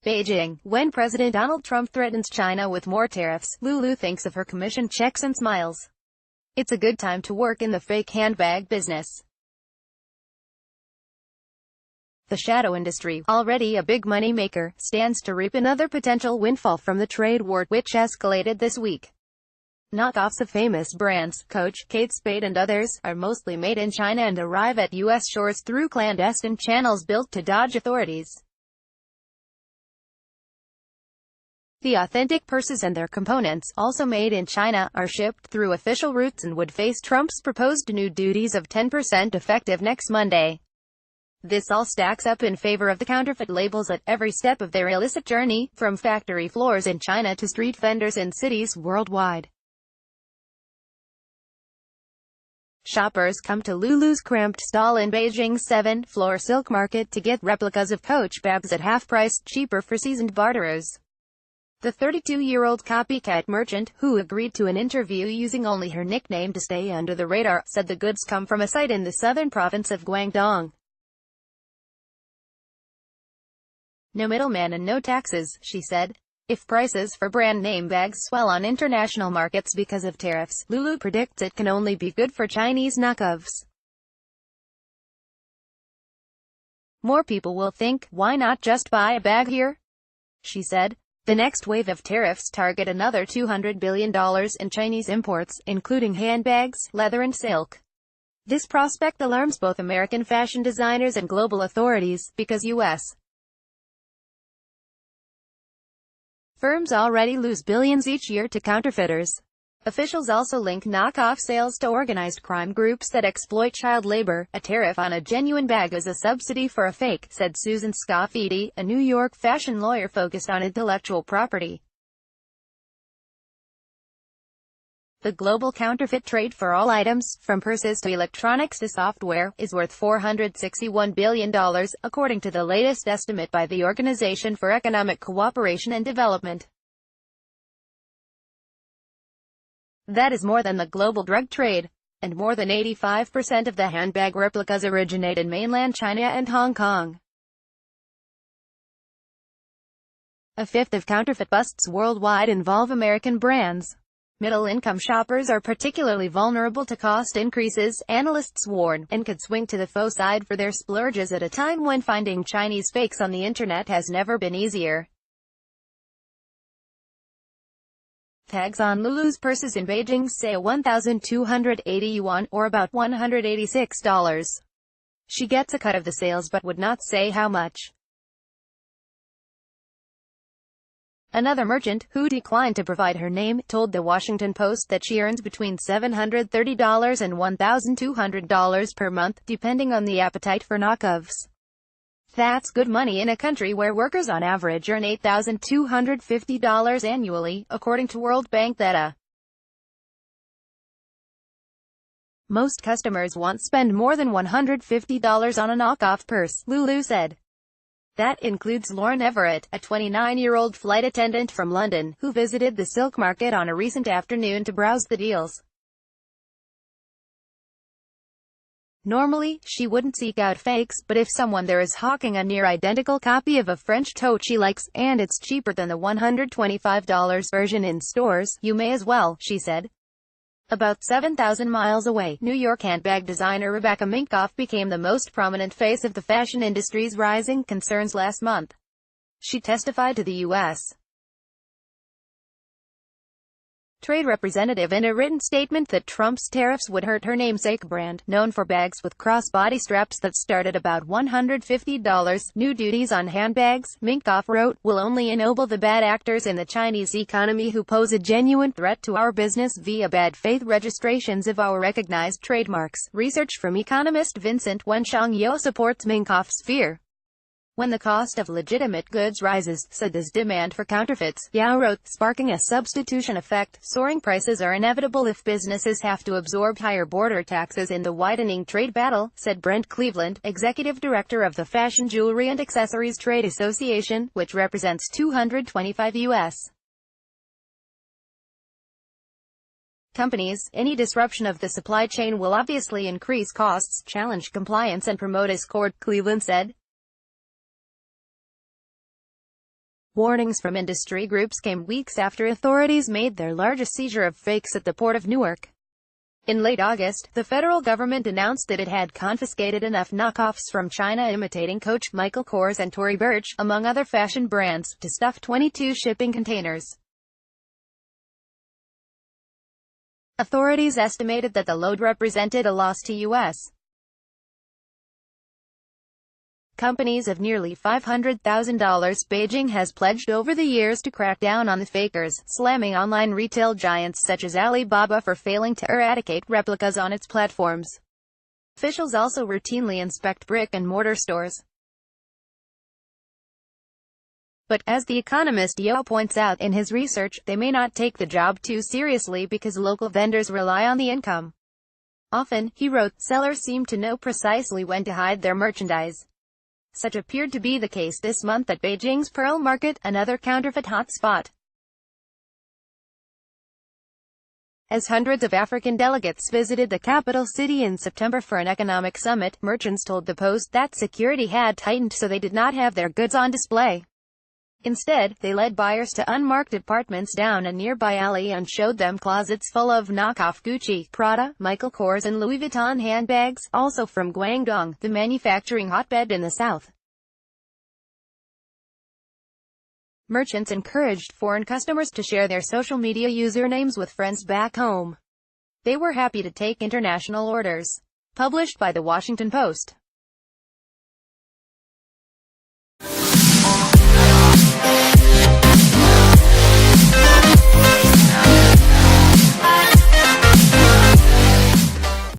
Beijing. When President Donald Trump threatens China with more tariffs, Lulu thinks of her commission checks and smiles. It's a good time to work in the fake handbag business. The shadow industry, already a big money maker, stands to reap another potential windfall from the trade war, which escalated this week. Knockoffs of famous brands, Coach, Kate Spade and others, are mostly made in China and arrive at U.S. shores through clandestine channels built to dodge authorities. The authentic purses and their components, also made in China, are shipped through official routes and would face Trump's proposed new duties of 10% effective next Monday. This all stacks up in favor of the counterfeit labels at every step of their illicit journey, from factory floors in China to street vendors in cities worldwide. Shoppers come to Lulu's cramped stall in Beijing's 7-floor silk market to get replicas of Coach bags at half price, cheaper for seasoned barterers. The 32-year-old copycat merchant, who agreed to an interview using only her nickname to stay under the radar, said the goods come from a site in the southern province of Guangdong. No middleman and no taxes, she said. If prices for brand-name bags swell on international markets because of tariffs, Lulu predicts it can only be good for Chinese knockoffs. More people will think, why not just buy a bag here? She said. The next wave of tariffs target another $200 billion in Chinese imports, including handbags, leather and silk. This prospect alarms both American fashion designers and global authorities, because U.S. firms already lose billions each year to counterfeiters. Officials also link knockoff sales to organized crime groups that exploit child labor. A tariff on a genuine bag is a subsidy for a fake, said Susan Scoffidi, a New York fashion lawyer focused on intellectual property. The global counterfeit trade for all items, from purses to electronics to software, is worth $461 billion, according to the latest estimate by the Organization for Economic Cooperation and Development. That is more than the global drug trade, and more than 85% of the handbag replicas originate in mainland China and Hong Kong. A fifth of counterfeit busts worldwide involve American brands. Middle-income shoppers are particularly vulnerable to cost increases, analysts warn, and could swing to the faux side for their splurges at a time when finding Chinese fakes on the internet has never been easier. Tags on Lulu's purses in Beijing say 1,280 yuan, or about $186. She gets a cut of the sales but would not say how much. Another merchant, who declined to provide her name, told The Washington Post that she earns between $730 and $1,200 per month, depending on the appetite for knockoffs. That's good money in a country where workers on average earn $8,250 annually, according to World Bank data. Most customers won't spend more than $150 on a knockoff purse, Lulu said. That includes Lauren Everett, a 29-year-old flight attendant from London, who visited the silk market on a recent afternoon to browse the deals. Normally, she wouldn't seek out fakes, but if someone there is hawking a near-identical copy of a French tote she likes, and it's cheaper than the $125 version in stores, you may as well, she said. About 7,000 miles away, New York handbag designer Rebecca Minkoff became the most prominent face of the fashion industry's rising concerns last month. She testified to the U.S. Trade representative in a written statement that Trump's tariffs would hurt her namesake brand, known for bags with crossbody straps that start at about $150. New duties on handbags, Minkoff wrote, will only ennoble the bad actors in the Chinese economy who pose a genuine threat to our business via bad faith registrations of our recognized trademarks. Research from economist Vincent Wenshang supports Minkoff's fear. When the cost of legitimate goods rises, so does demand for counterfeits, Yao wrote, sparking a substitution effect. Soaring prices are inevitable if businesses have to absorb higher border taxes in the widening trade battle, said Brent Cleveland, executive director of the Fashion Jewelry and Accessories Trade Association, which represents 225 U.S. Any disruption of the supply chain will obviously increase costs, challenge compliance and promote discord, Cleveland said. Warnings from industry groups came weeks after authorities made their largest seizure of fakes at the Port of Newark. In late August, the federal government announced that it had confiscated enough knockoffs from China imitating Coach, Michael Kors and Tory Burch, among other fashion brands, to stuff 22 shipping containers. Authorities estimated that the load represented a loss to U.S. companies of nearly $500,000. Beijing has pledged over the years to crack down on the fakers, slamming online retail giants such as Alibaba for failing to eradicate replicas on its platforms. Officials also routinely inspect brick-and-mortar stores. But, as The Economist Yao points out in his research, they may not take the job too seriously because local vendors rely on the income. Often, he wrote, sellers seem to know precisely when to hide their merchandise. Such appeared to be the case this month at Beijing's Pearl Market, another counterfeit hotspot. As hundreds of African delegates visited the capital city in September for an economic summit, merchants told the Post that security had tightened so they did not have their goods on display. Instead, they led buyers to unmarked apartments down a nearby alley and showed them closets full of knockoff Gucci, Prada, Michael Kors and Louis Vuitton handbags, also from Guangdong, the manufacturing hotbed in the south. Merchants encouraged foreign customers to share their social media usernames with friends back home. They were happy to take international orders. Published by The Washington Post.